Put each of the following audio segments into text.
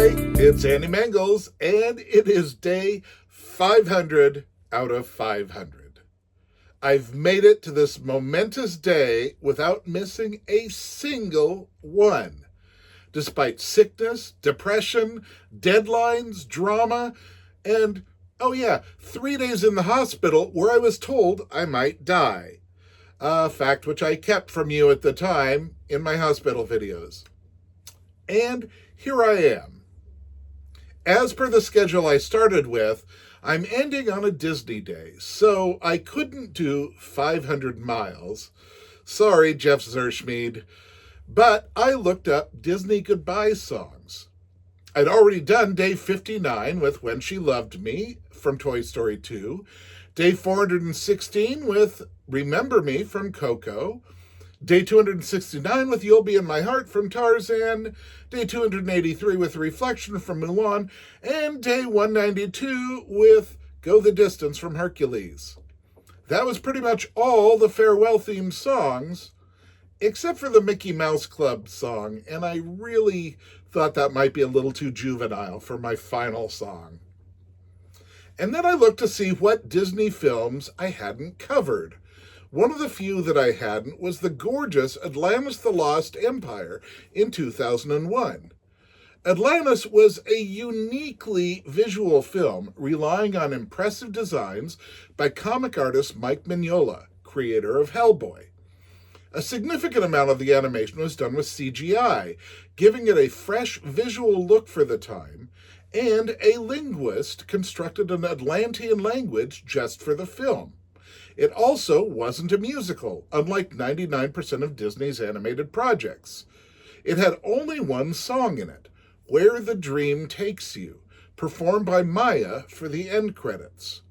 Hi, it's Andy Mangels, and it is day 500 out of 500. I've made it to this momentous day without missing a single one, despite sickness, depression, deadlines, drama, and, oh yeah, 3 days in the hospital where I was told I might die. A fact which I kept from you at the time in my hospital videos. And here I am. As per the schedule I started with, I'm ending on a Disney day, so I couldn't do 500 miles. Sorry, Jeff Zerschmied. But I looked up Disney goodbye songs. I'd already done day 59 with When She Loved Me from Toy Story 2, day 416 with Remember Me from Coco, day 269 with You'll Be in My Heart from Tarzan, day 283 with Reflection from Mulan, and day 192 with Go the Distance from Hercules. That was pretty much all the farewell-themed songs, except for the Mickey Mouse Club song, and I really thought that might be a little too juvenile for my final song. And then I looked to see what Disney films I hadn't covered. One of the few that I hadn't was the gorgeous Atlantis: The Lost Empire in 2001. Atlantis was a uniquely visual film relying on impressive designs by comic artist Mike Mignola, creator of Hellboy. A significant amount of the animation was done with CGI, giving it a fresh visual look for the time, and a linguist constructed an Atlantean language just for the film. It also wasn't a musical, unlike 99% of Disney's animated projects. It had only one song in it, Where the Dream Takes You, performed by Maya for the end credits.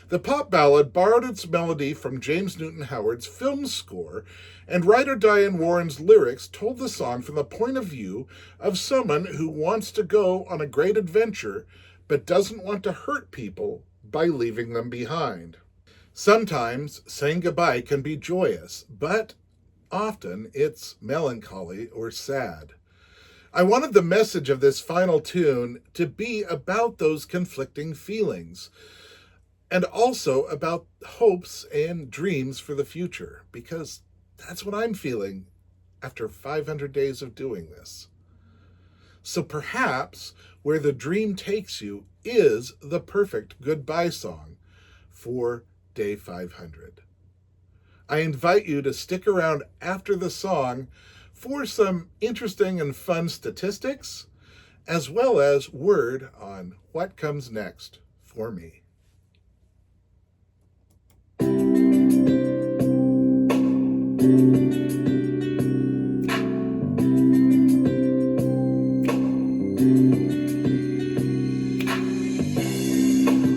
The pop ballad borrowed its melody from James Newton Howard's film score, and writer Diane Warren's lyrics told the song from the point of view of someone who wants to go on a great adventure but doesn't want to hurt people by leaving them behind. Sometimes saying goodbye can be joyous, but often it's melancholy or sad. I wanted the message of this final tune to be about those conflicting feelings, and also about hopes and dreams for the future, because that's what I'm feeling after 500 days of doing this. So perhaps Where the Dream Takes You is the perfect goodbye song for day 500. I invite you to stick around after the song for some interesting and fun statistics, as well as word on what comes next for me.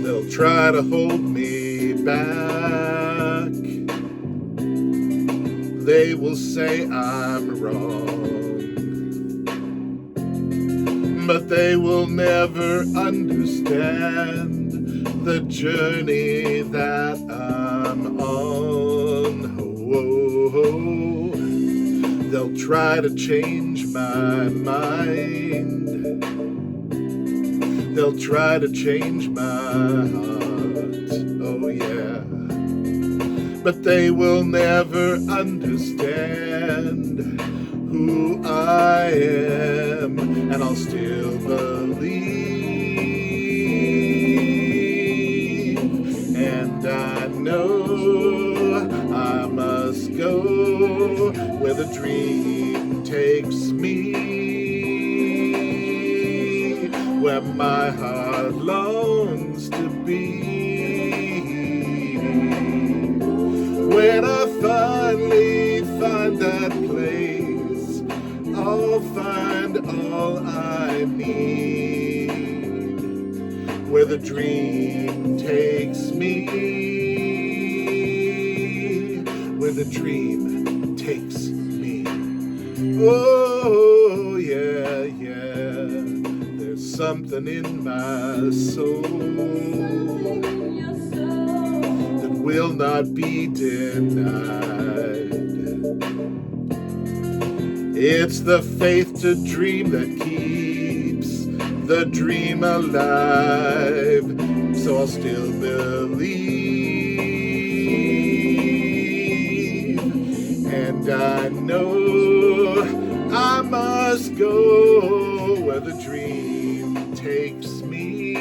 They'll try to hold me back. They will say I'm wrong, but they will never understand the journey that I'm on. Oh, they'll try to change my mind. They'll try to change my heart. Oh yeah. But they will never understand who I am, and I'll still believe. And I know I must go where the dream takes me, where my heart longs to be. When I finally find that place, I'll find all I need. Where the dream takes me, where the dream takes me. Oh, yeah, yeah, there's something in my soul will not be denied. It's the faith to dream that keeps the dream alive, so I'll still believe. And I know I must go where the dream takes me,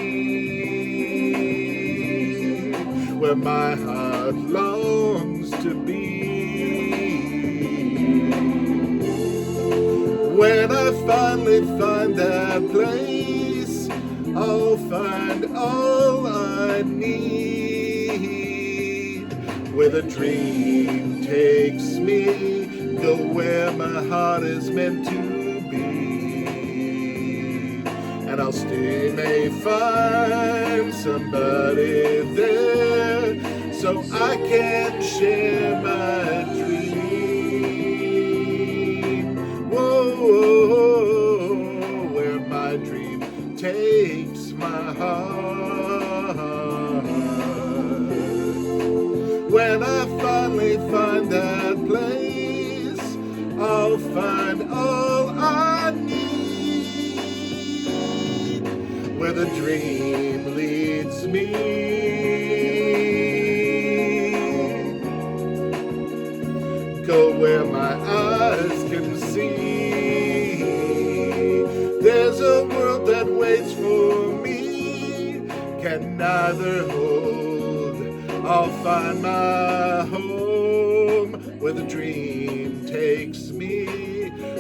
where my heart longs to be. When I finally find that place, I'll find all I need. Where the dream takes me, go where my heart is meant to be. And I'll still may find somebody there, so I can share my dream. Whoa, where my dream takes my heart. When I finally find that place, I'll find all I need. Where the dream leads me, go where my eyes can see. There's a world that waits for me, can neither hold. I'll find my home where the dream takes me.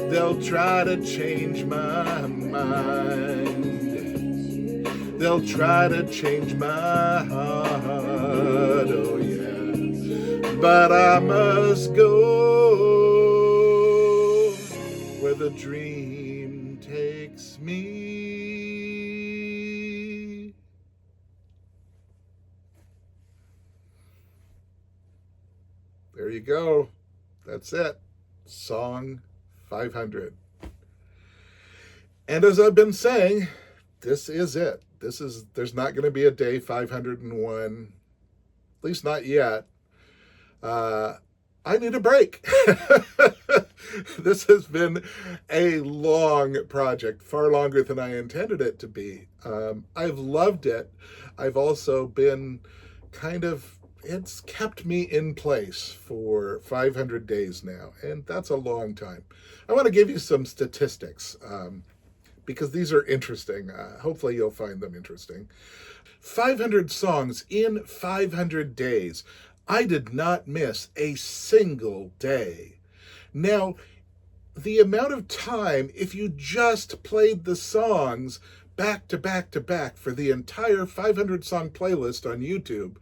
They'll try to change my mind. They'll try to change my heart, oh yeah. But I must go where the dream takes me. There you go. That's it. Song 500. And as I've been saying, this is it. There's not going to be a day 501, at least not yet. I need a break. This has been a long project, far longer than I intended it to be. I've loved it. I've also been it's kept me in place for 500 days now, and that's a long time. I want to give you some statistics because these are interesting. Hopefully you'll find them interesting. 500 songs in 500 days. I did not miss a single day. Now, the amount of time, if you just played the songs back to back to back for the entire 500 song playlist on YouTube,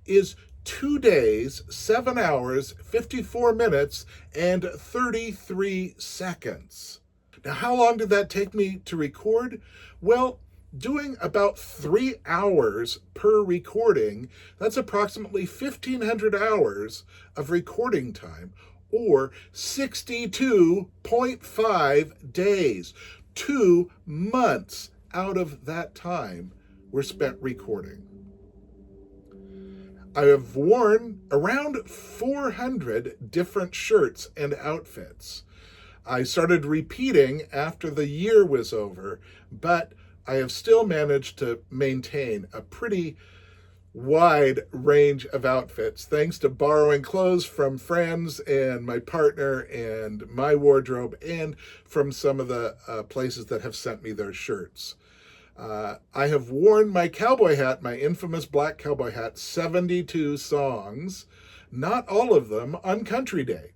is 2 days, 7 hours, 54 minutes, and 33 seconds. Now, how long did that take me to record? Well, doing about 3 hours per recording, that's approximately 1,500 hours of recording time, or 62.5 days. 2 months out of that time were spent recording. I have worn around 400 different shirts and outfits. I started repeating after the year was over, but I have still managed to maintain a pretty wide range of outfits thanks to borrowing clothes from friends and my partner and my wardrobe, and from some of the places that have sent me their shirts. I have worn my cowboy hat, my infamous black cowboy hat, 72 songs, not all of them on Country Day.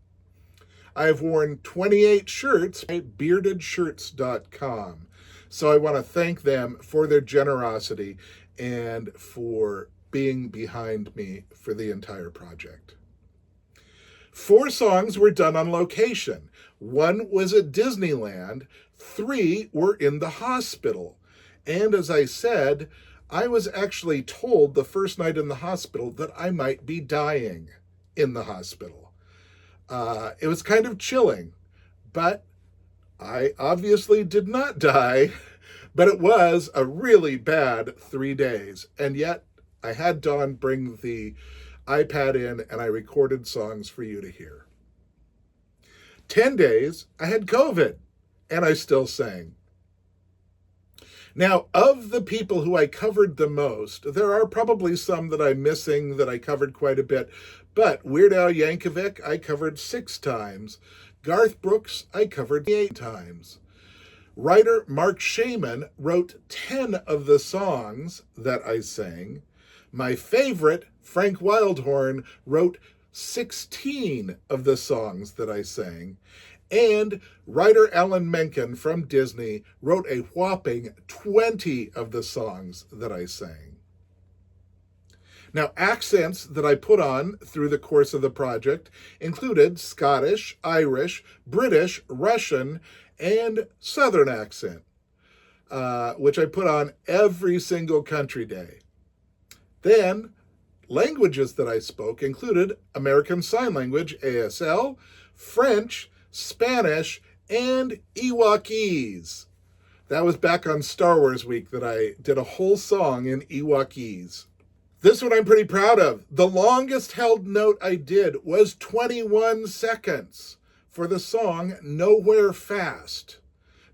I have worn 28 shirts at beardedshirts.com. So I want to thank them for their generosity and for being behind me for the entire project. 4 songs were done on location. 1 was at Disneyland. 3 were in the hospital. And as I said, I was actually told the first night in the hospital that I might be dying in the hospital. It was kind of chilling, but I obviously did not die, but it was a really bad 3 days. And yet I had Dawn bring the iPad in and I recorded songs for you to hear. 10 days, I had COVID and I still sang. Now, of the people who I covered the most, there are probably some that I'm missing that I covered quite a bit, but Weird Al Yankovic I covered 6 times. Garth Brooks I covered 8 times. Writer Mark Shaman wrote 10 of the songs that I sang. My favorite, Frank Wildhorn, wrote 16 of the songs that I sang. And writer Alan Menken from Disney wrote a whopping 20 of the songs that I sang. Now, accents that I put on through the course of the project included Scottish, Irish, British, Russian, and Southern accent, which I put on every single country day. Then, languages that I spoke included American Sign Language, ASL, French, Spanish, and Ewokese. That was back on Star Wars Week that I did a whole song in Ewokese. This one I'm pretty proud of. The longest held note I did was 21 seconds for the song Nowhere Fast.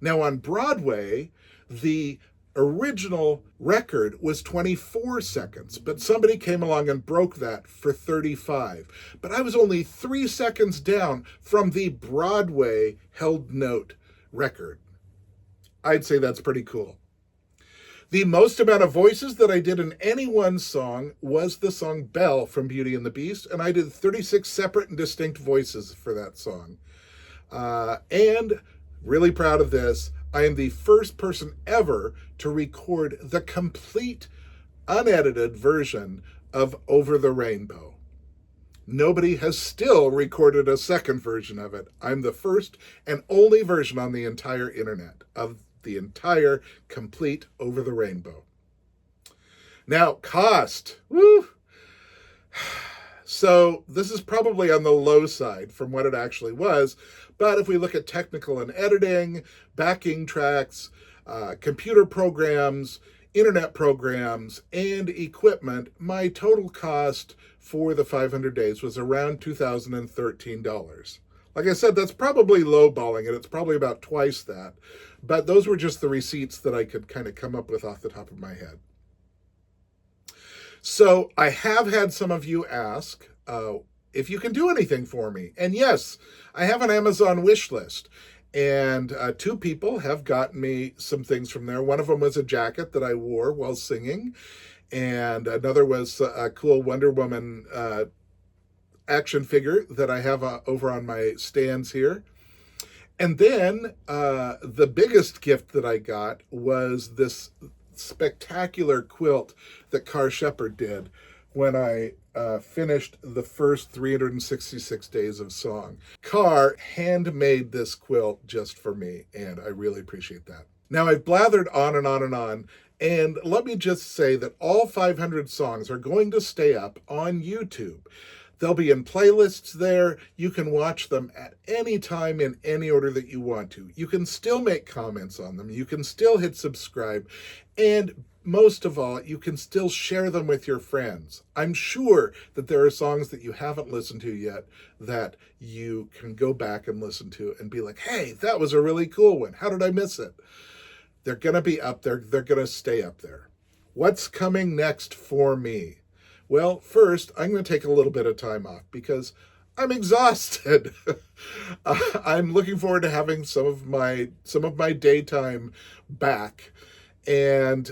Now on Broadway, the original record was 24 seconds, but somebody came along and broke that for 35. But I was only 3 seconds down from the Broadway held note record. I'd say that's pretty cool. The most amount of voices that I did in any one song was the song Belle from Beauty and the Beast, and I did 36 separate and distinct voices for that song. And really proud of this, I am the first person ever to record the complete, unedited version of Over the Rainbow. Nobody has still recorded a second version of it. I'm the first and only version on the entire internet of the entire complete Over the Rainbow. Now, cost. Woo! So this is probably on the low side from what it actually was, but if we look at technical and editing, backing tracks, computer programs, internet programs, and equipment, my total cost for the 500 days was around $2,013. Like I said, that's probably lowballing it. It's probably about twice that. But those were just the receipts that I could kind of come up with off the top of my head. So I have had some of you ask if you can do anything for me. And yes, I have an Amazon wish list. And 2 people have gotten me some things from there. One of them was a jacket that I wore while singing. And another was a cool Wonder Woman action figure that I have over on my stands here. And then the biggest gift that I got was this spectacular quilt that Kar Sheppard did when I finished the first 366 days of song. Kar handmade this quilt just for me, and I really appreciate that. Now, I've blathered on and on and on, and let me just say that all 500 songs are going to stay up on YouTube. They'll be in playlists there. You can watch them at any time in any order that you want to. You can still make comments on them. You can still hit subscribe. And most of all, you can still share them with your friends. I'm sure that there are songs that you haven't listened to yet that you can go back and listen to and be like, hey, that was a really cool one. How did I miss it? They're going to be up there. They're going to stay up there. What's coming next for me? Well, first, I'm going to take a little bit of time off because I'm exhausted. I'm looking forward to having some of my daytime back. And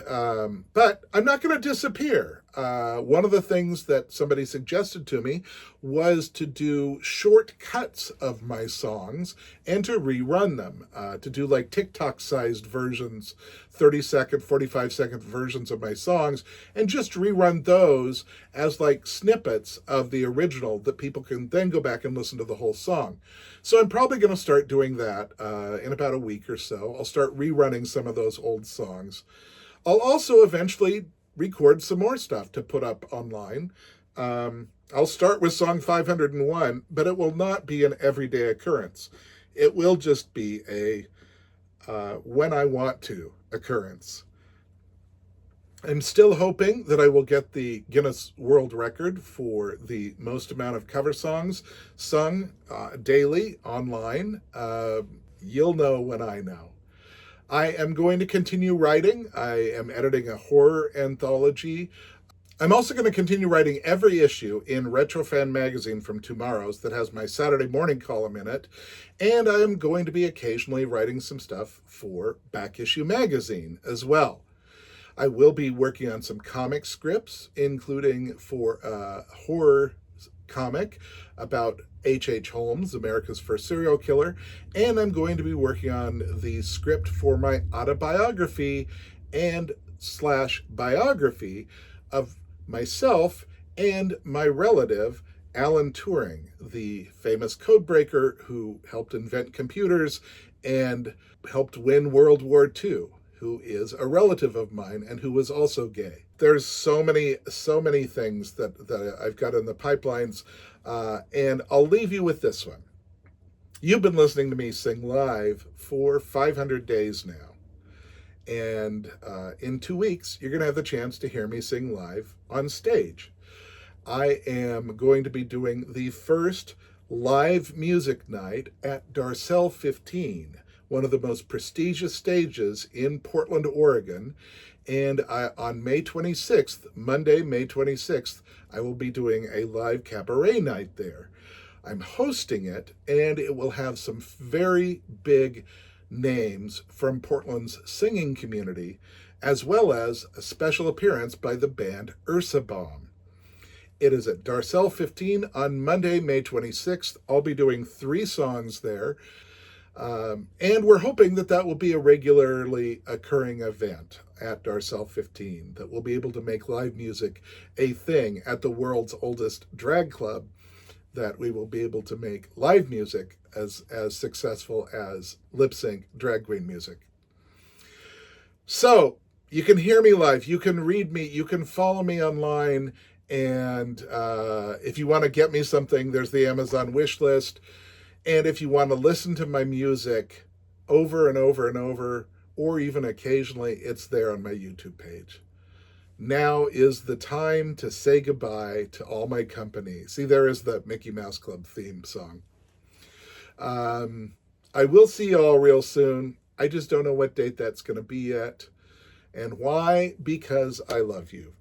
but I'm not going to disappear. One of the things that somebody suggested to me was to do short cuts of my songs and to rerun them, to do like TikTok-sized versions, 30-second, 45-second versions of my songs, and just rerun those as like snippets of the original that people can then go back and listen to the whole song. So I'm probably going to start doing that in about a week or so. I'll start rerunning some of those old songs. I'll also eventually record some more stuff to put up online. I'll start with song 501, but it will not be an everyday occurrence. It will just be a when I want to occurrence. I'm still hoping that I will get the Guinness World Record for the most amount of cover songs sung daily online. You'll know when I know. I am going to continue writing. I am editing a horror anthology. I'm also going to continue writing every issue in Retrofan magazine from Tomorrow's that has my Saturday morning column in it. And I'm going to be occasionally writing some stuff for Back Issue magazine as well. I will be working on some comic scripts, including for a horror comic about H.H. Holmes, America's first serial killer, and I'm going to be working on the script for my autobiography and slash biography of myself and my relative, Alan Turing, the famous codebreaker who helped invent computers and helped win World War II, who is a relative of mine and who was also gay. There's so many things that I've got in the pipelines, and I'll leave you with this one. You've been listening to me sing live for 500 days now. And in 2 weeks, you're going to have the chance to hear me sing live on stage. I am going to be doing the first live music night at Darcel 15, one of the most prestigious stages in Portland, Oregon. And on May 26th, Monday, May 26th, I will be doing a live cabaret night there. I'm hosting it, and it will have some very big names from Portland's singing community, as well as a special appearance by the band Ursabaum. It is at Darcel 15 on Monday, May 26th. I'll be doing 3 songs there. And we're hoping that will be a regularly occurring event at Darcel 15, that we'll be able to make live music a thing at the world's oldest drag club, that we will be able to make live music as successful as lip sync drag queen music. So you can hear me live, you can read me, you can follow me online, and if you want to get me something, there's the Amazon wish list. And if you want to listen to my music over and over and over, or even occasionally, it's there on my YouTube page. Now is the time to say goodbye to all my company. See, there is the Mickey Mouse Club theme song. I will see you all real soon. I just don't know what date that's going to be yet. And why? Because I love you.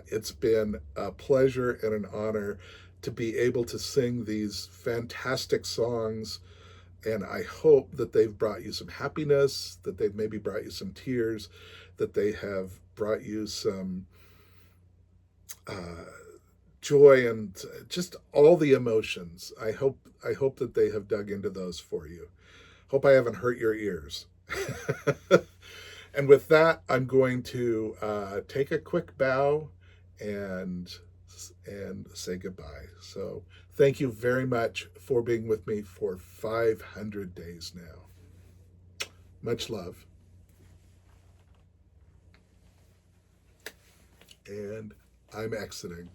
It's been a pleasure and an honor to be able to sing these fantastic songs, and I hope that they've brought you some happiness, that they've maybe brought you some tears, that they have brought you some joy and just all the emotions. I hope that they have dug into those for you. Hope I haven't hurt your ears. And with that, I'm going to take a quick bow and say goodbye. So thank you very much for being with me for 500 days now. Much love. And I'm exiting.